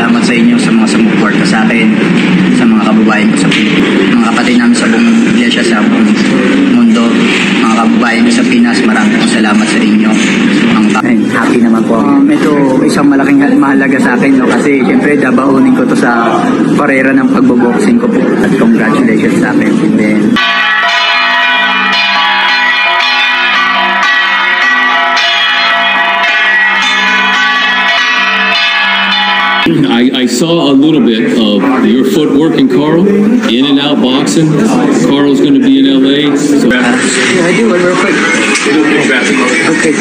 salamat sa inyo sa mga sumuporta sa akin, sa mga kababayan ko sa mga kapatid namin sa buong iglesia, sa buong mundo, mga kababayan ko sa Pinas, maraming salamat sa inyo. Happy naman po. Ito isang malaking mahalaga sa akin, no? Kasi siyempre dabaunin ko to sa karera ng pagboboxing ko po. At congratulations sa akin. And then, I saw a little bit of your footwork in Carl, in and out boxing. Carl's going to be in LA. So yeah, I do it real quick. Okay.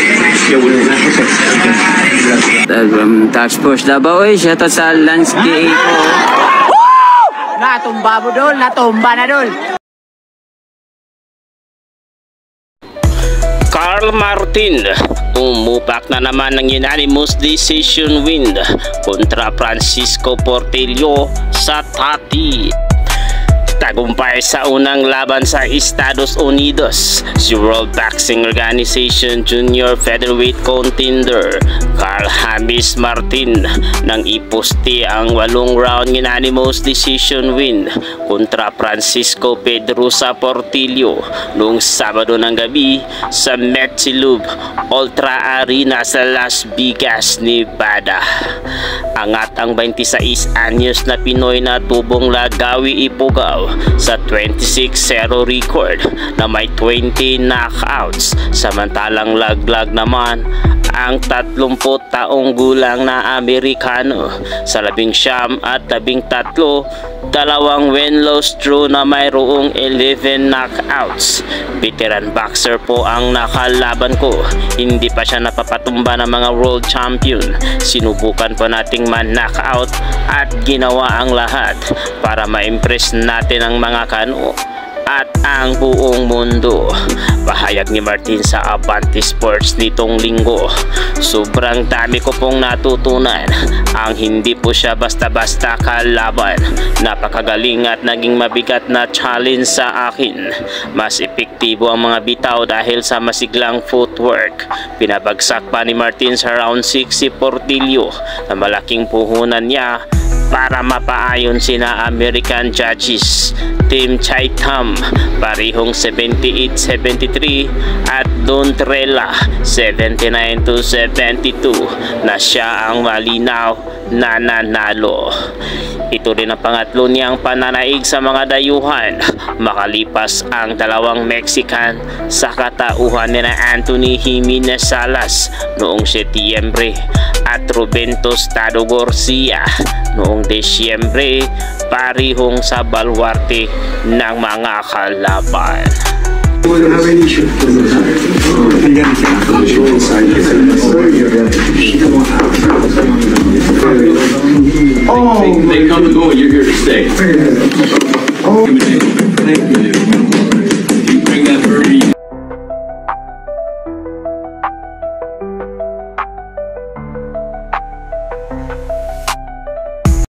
Tax push Davao, shoutout sa Lansky ko. Natumba mo dol, natumba na dol. Carl Martin umupak na naman ng unanimous decision win kontra Francisco Portillo sa Tati. Tagumpay sa unang laban sa Estados Unidos, si World Boxing Organization Junior Featherweight Contender Carl James Martin nang iposte ang 8-round unanimous decision win kontra Francisco Pedrosa Portillo noong Sabado ng gabi sa Metsilub Ultra Arena sa Las Vegas, Nevada. Angat ang 26 anyos na Pinoy na tubong Lagawi Ipugaw sa 26-0 record na may 20 knockouts, samantalang laglag naman ang 30 taong gulang na Amerikano sa 19 at 13, dalawang win-loss draw na mayroong 11 knockouts. Veteran boxer po ang nakalaban ko, hindi pa siya napapatumba ng mga world champion. Sinubukan pa nating man-knockout at ginawa ang lahat para ma-impress natin ang mga kano at ang buong mundo. Pahayag ni Martin sa Abante Sports nitong linggo. Sobrang dami ko pong natutunan. Ang hindi po siya basta-basta kalaban. Napakagaling at naging mabigat na challenge sa akin. Mas epektibo ang mga bitaw dahil sa masiglang footwork. Pinabagsak pa ni Martin sa round 6 si Portillo na malaking puhunan niya para mapaayon sina American judges Tim Chaitam parihong 78-73 at Don Trella 79-72 na siya ang malinaw na nanalo. Ito rin ang pangatlo niyang pananaig sa mga dayuhan makalipas ang dalawang Mexican sa katauhan ni Anthony Jimenez Salas noong Setyembre at Ruben Tostado Garcia noong Desyembre, parihong sa balwarte ng mga kalaban. They come and go and you're here to stay.